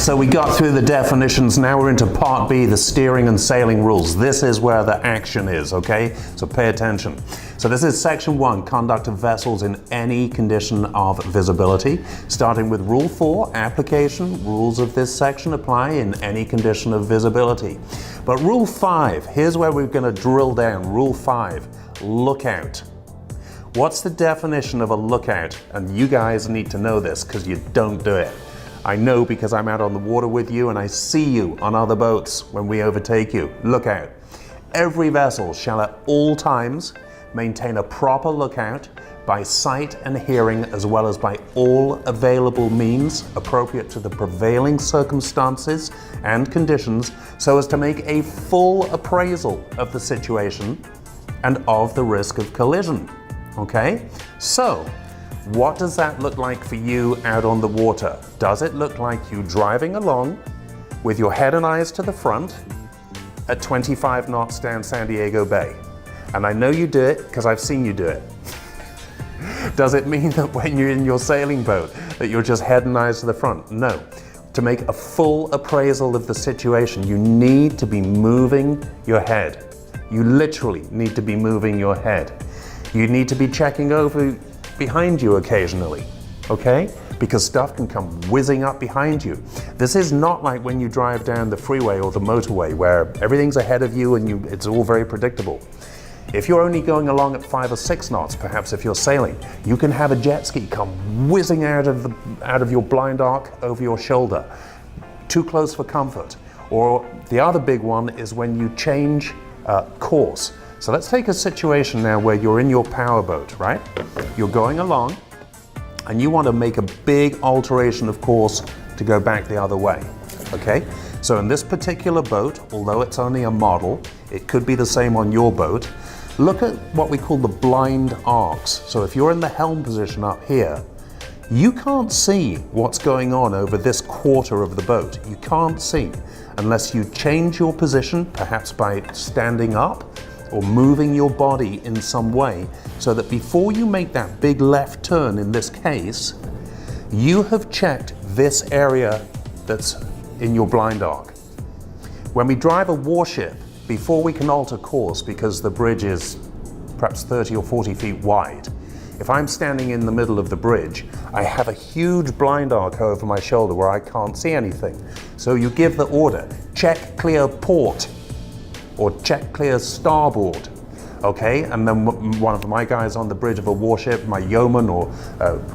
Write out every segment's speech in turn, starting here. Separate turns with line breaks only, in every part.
So we got through the definitions, now we're into part B, the steering and sailing rules. This is where the action is, okay? So pay attention. So this is section 1, conduct of vessels in any condition of visibility. Starting with rule 4, application, rules of this section apply in any condition of visibility. But rule 5, here's where we're going to drill down. Rule 5, lookout. What's the definition of a lookout? And you guys need to know this because you don't do it. I know because I'm out on the water with you and I see you on other boats when we overtake you. Lookout. Every vessel shall at all times maintain a proper lookout by sight and hearing, as well as by all available means appropriate to the prevailing circumstances and conditions, so as to make a full appraisal of the situation and of the risk of collision. Okay? So, what does that look like for you out on the water? Does it look like you driving along with your head and eyes to the front at 25 knots down San Diego Bay? And I know you do it because I've seen you do it. Does it mean that when you're in your sailing boat that you're just head and eyes to the front? No. To make a full appraisal of the situation, you need to be moving your head. You literally need to be moving your head. You need to be checking over behind you occasionally, okay? Because stuff can come whizzing up behind you. This is not like when you drive down the freeway or the motorway where everything's ahead of you and it's all very predictable. If you're only going along at 5 or 6 knots, perhaps if you're sailing, you can have a jet ski come whizzing out of your blind arc over your shoulder, too close for comfort. Or the other big one is when you change course. So let's take a situation now where you're in your powerboat, right? You're going along and you want to make a big alteration of course to go back the other way, okay? So in this particular boat, although it's only a model, it could be the same on your boat. Look at what we call the blind arcs. So if you're in the helm position up here, you can't see what's going on over this quarter of the boat. You can't see unless you change your position, perhaps by standing up or moving your body in some way, so that before you make that big left turn in this case, you have checked this area that's in your blind arc. When we drive a warship, before we can alter course, because the bridge is perhaps 30 or 40 feet wide, if I'm standing in the middle of the bridge, I have a huge blind arc over my shoulder where I can't see anything. So you give the order, check clear port, or check clear starboard, okay? And then one of my guys on the bridge of a warship, my yeoman or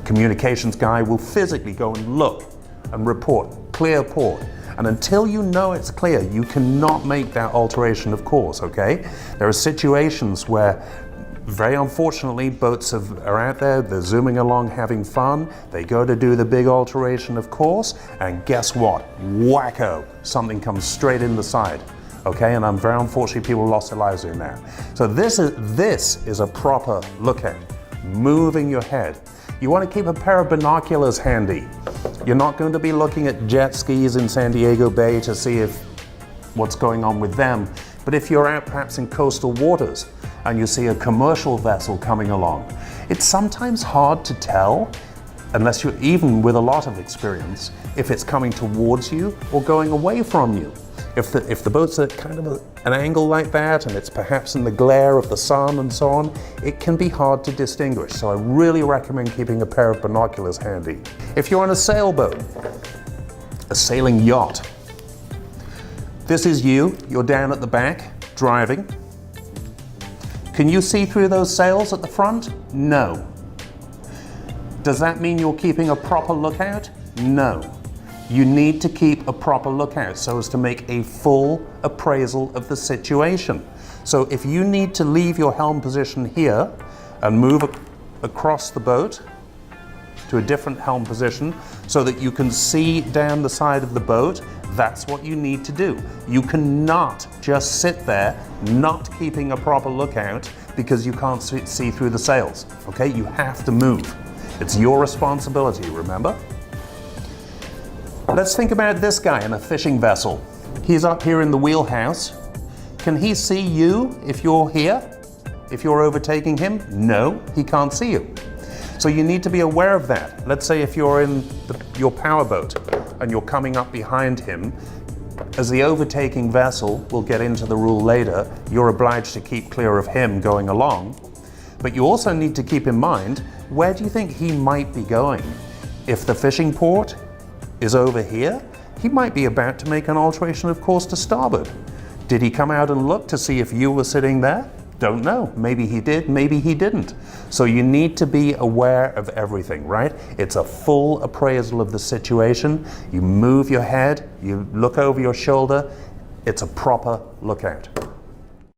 communications guy, will physically go and look and report, clear port. And until you know it's clear, you cannot make that alteration of course, okay? There are situations where, very unfortunately, boats are out there, they're zooming along having fun, they go to do the big alteration of course, and guess what? Wacko! Something comes straight in the side. Okay, and very unfortunately people lost their lives doing that. So this is a proper lookout, moving your head. You want to keep a pair of binoculars handy. You're not going to be looking at jet skis in San Diego Bay to see what's going on with them. But if you're out perhaps in coastal waters and you see a commercial vessel coming along, it's sometimes hard to tell, unless you're even with a lot of experience, if it's coming towards you or going away from you. If the boat's at kind of an angle like that and it's perhaps in the glare of the sun and so on, it can be hard to distinguish. So I really recommend keeping a pair of binoculars handy. If you're on a sailboat, a sailing yacht, this is you're down at the back, driving. Can you see through those sails at the front? No. Does that mean you're keeping a proper lookout? No. You need to keep a proper lookout so as to make a full appraisal of the situation. So if you need to leave your helm position here and move across the boat to a different helm position so that you can see down the side of the boat, that's what you need to do. You cannot just sit there not keeping a proper lookout because you can't see through the sails, okay? You have to move. It's your responsibility, remember? Let's think about this guy in a fishing vessel. He's up here in the wheelhouse. Can he see you if you're here? If you're overtaking him? No, he can't see you. So you need to be aware of that. Let's say if you're in your powerboat and you're coming up behind him, as the overtaking vessel, we'll get into the rule later, you're obliged to keep clear of him going along. But you also need to keep in mind, where do you think he might be going? If the fishing port is over here, he might be about to make an alteration of course to starboard. Did he come out and look to see if you were sitting there? Don't know. Maybe he did, maybe he didn't. So you need to be aware of everything, right? It's a full appraisal of the situation. You move your head, you look over your shoulder. It's a proper lookout.